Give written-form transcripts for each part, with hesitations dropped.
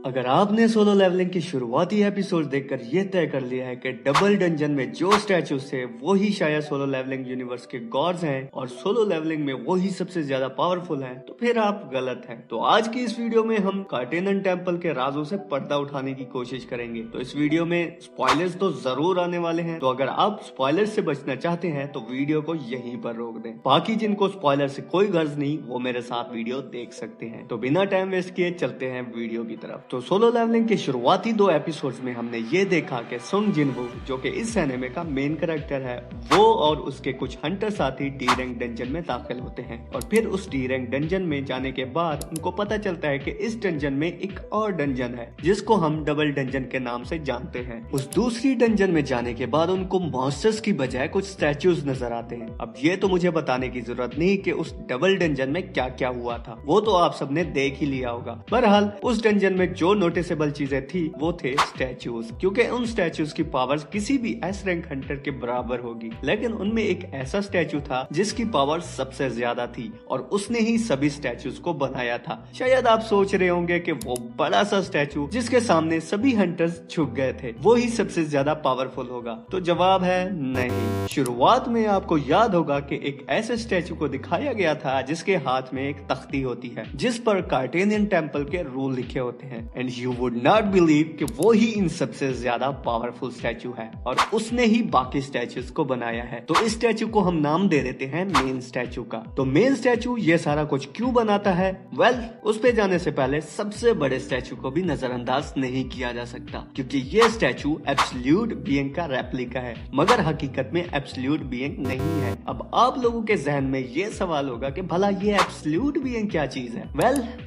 अगर आपने solo levelling की शुरुआती एपिसोड देखकर यह तय कर लिया है कि डबल डंजन में जो स्टैचूज थे वो ही शायद सोलो लेवलिंग यूनिवर्स के गॉड्स हैं और सोलो लेवलिंग में वो ही सबसे ज्यादा पावरफुल हैं, तो फिर आप गलत हैं। तो आज की इस वीडियो में हम कार्टेनन टेम्पल के राजों से पर्दा उठाने की कोशिश करेंगे। तो इस वीडियो में स्पॉयलर्स तो जरूर आने वाले हैं, तो अगर आप स्पॉयलर से बचना चाहते हैं तो वीडियो को यहीं पर रोक दें। बाकी जिनको स्पॉयलर से कोई गर्ज नहीं वो मेरे साथ वीडियो देख सकते हैं। तो बिना टाइम वेस्ट किए चलते हैं वीडियो की तरफ। तो सोलो लेवलिंग के शुरुआती 2 एपिसोड्स में हमने ये देखा कि सुंग जिनवू जो कि इस एनिमे का मेन कैरेक्टर है, वो और उसके कुछ हंटर साथी डी रैंक डंजन में दाखिल होते हैं और फिर उस डी रैंक डंजन में जाने के बाद उनको पता चलता है कि इस डंजन में एक और डंजन है जिसको हम डबल डंजन के नाम से जानते हैं। उस दूसरी डंजन में जाने के बाद उनको मॉन्स्टर्स की बजाय कुछ स्टैचूज नजर आते हैं। अब ये तो मुझे बताने की जरूरत नहीं कि उस डबल डंजन में क्या क्या हुआ था, वो तो आप सबने देख ही लिया होगा। बहरहाल उस डंजन में जो नोटिसेबल चीजें थी वो थे स्टैचूज, क्योंकि उन स्टैचूज की पावर्स किसी भी एस रैंक हंटर के बराबर होगी। लेकिन उनमें एक ऐसा स्टैचू था जिसकी पावर सबसे ज्यादा थी और उसने ही सभी स्टैचूज को बनाया था। शायद आप सोच रहे होंगे कि वो बड़ा सा स्टैचू जिसके सामने सभी हंटर्स झुक गए थे वो ही सबसे ज्यादा पावरफुल होगा, तो जवाब है नहीं। शुरुआत में आपको याद होगा कि एक ऐसे स्टैचू को दिखाया गया था जिसके हाथ में एक तख्ती होती है जिस पर कार्टेनियन टेम्पल के रूल लिखे होते हैं, and you would not believe कि वो ही इन सबसे ज्यादा पावरफुल स्टैचू है और उसने ही बाकी स्टैचूज को बनाया है। तो इस स्टैचू को हम नाम दे देते हैं मेन स्टैचू का। तो मेन स्टैचू ये सारा कुछ क्यों बनाता है? उस पे जाने से पहले सबसे बड़े स्टैचू को भी नजरअंदाज नहीं किया जा सकता, क्योंकि ये स्टैचू एब्सोल्यूट बीइंग का रेप्लिका है, मगर हकीकत में एब्सोल्यूट बीइंग नहीं है। अब आप लोगों के जहन में ये सवाल होगा कि भला ये एब्सोल्यूट बीइंग क्या चीज है?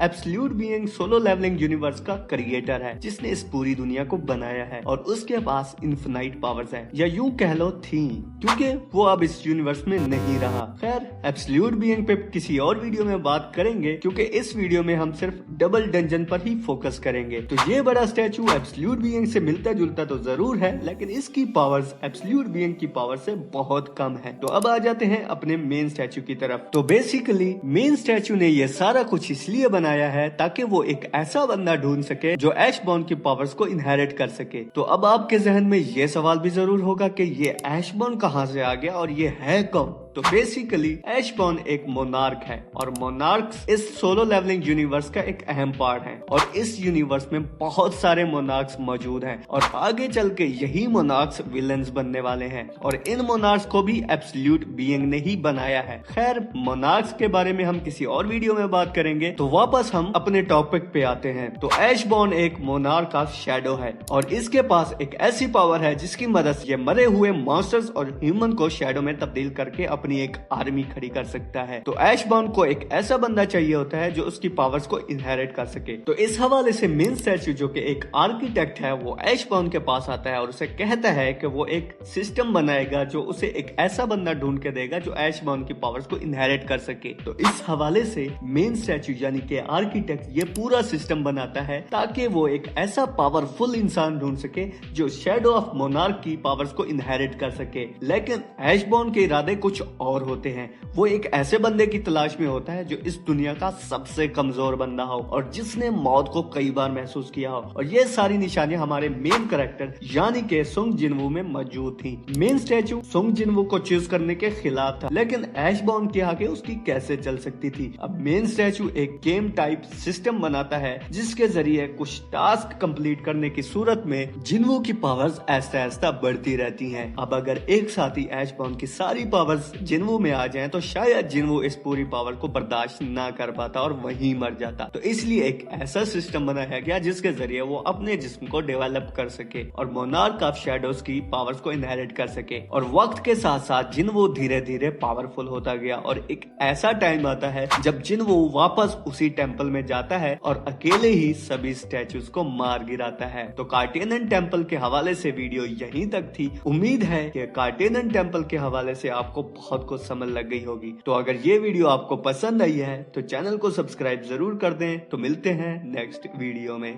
Absolute being Solo Leveling universe का क्रिएटर है जिसने इस पूरी दुनिया को बनाया है और उसके पास इन्फिनाइट पावर्स है, या यूं कह लो थी, क्योंकि वो अब इस यूनिवर्स में नहीं रहा। खैर, एब्सोल्यूट बीइंग पे किसी और वीडियो में बात करेंगे, क्योंकि इस वीडियो में हम सिर्फ डबल डंजन पर ही फोकस करेंगे। तो ये बड़ा स्टैचू एब्सोल्यूट बीइंग से मिलता जुलता तो जरूर है, लेकिन इसकी पावर्स एब्सोल्यूट बीइंग की पावर से बहुत कम है। तो अब आ जाते हैं अपने मेन स्टैचू की तरफ। तो बेसिकली मेन स्टैचू ने ये सारा कुछ इसलिए बनाया है ताकि वो एक ऐसा बंदा ढूंढ सके जो ऐशबॉर्न की पावर्स को इनहेरिट कर सके। तो अब आपके जहन में ये सवाल भी जरूर होगा कि ये ऐशबॉर्न कहां से आ गया और ये है कौन? तो बेसिकली ऐशबॉर्न एक मोनार्क है और मोनार्क्स इस सोलो लेवलिंग यूनिवर्स का एक अहम पार्ट है और इस यूनिवर्स में बहुत सारे मोनार्क्स मौजूद हैं और आगे चल के यही मोनार्क्स विलन्स बनने वाले हैं और इन मोनार्क्स को भी एब्सोल्यूट बीइंग ने ही बनाया है। खैर, मोनार्क्स के बारे में हम किसी और वीडियो में बात करेंगे। तो वापस हम अपने टॉपिक पे आते हैं। तो ऐशबॉर्न एक मोनार्क ऑफ शैडो है और इसके पास एक ऐसी पावर है जिसकी मदद से ये मरे हुए मॉन्स्टर्स और ह्यूमन को शैडो में तब्दील करके अपनी एक आर्मी खड़ी कर सकता है। तो ऐशबॉर्न को एक ऐसा बंदा चाहिए होता है जो उसकी पावर्स को इनहेरिट कर सके। तो इस हवाले से मेन स्टैचू जो कि एक आर्किटेक्ट है वो ऐशबॉर्न के पास आता है और उसे कहता है कि वो एक सिस्टम बनाएगा जो उसे एक ऐसा बंदा ढूंढ के देगा जो ऐशबॉर्न की पावर्स को इनहेरिट कर सके। तो इस हवाले से मेन स्टैचू यानी कि आर्किटेक्ट ये पूरा सिस्टम बनाता है ताकि वो एक ऐसा पावरफुल इंसान ढूंढ सके जो शैडो ऑफ मोनार्क की पावर्स को इनहेरिट कर सके। लेकिन ऐशबॉर्न के इरादे कुछ और होते हैं। वो एक ऐसे बंदे की तलाश में होता है जो इस दुनिया का सबसे कमजोर बंदा हो और जिसने मौत को कई बार महसूस किया हो, और ये सारी निशानियां हमारे मेन कैरेक्टर यानी कि सुंग जिनवू में मौजूद थी। मेन स्टैचू सुंग जिनवू को चूज करने के खिलाफ था, लेकिन ऐशबॉर्न के आगे उसकी कैसे चल सकती थी? अब मेन स्टैचू एक गेम टाइप सिस्टम बनाता है जिसके जरिए कुछ टास्क कंप्लीट करने की सूरत में जिनवू की पावर्स ऐसा ऐसा बढ़ती रहती हैं। अब अगर एक साथ ही ऐशबॉर्न की सारी पावर्स जिनवू में आ जाएं तो शायद जिनवू इस पूरी पावर को बर्दाश्त ना कर पाता और वहीं मर जाता। तो इसलिए एक ऐसा सिस्टम बनाया गया जिसके जरिए वो अपने जिस्म को डेवलप कर सके और मोनार्क ऑफ शैडोज की पावर्स को इनहेरिट कर सके। और वक्त के साथ साथ जिनवू धीरे धीरे पावरफुल होता गया और एक ऐसा टाइम आता है जब जिनवू वापस उसी टेम्पल में जाता है और अकेले ही सभी स्टैचूज को मार गिराता है। तो कार्टेनन टेम्पल के हवाले से वीडियो यहीं तक थी। उम्मीद है कि कार्टेनन टेम्पल के हवाले से आपको बहुत कुछ समझ लग गई होगी। तो अगर ये वीडियो आपको पसंद आई है तो चैनल को सब्सक्राइब जरूर कर दें। तो मिलते हैं नेक्स्ट वीडियो में।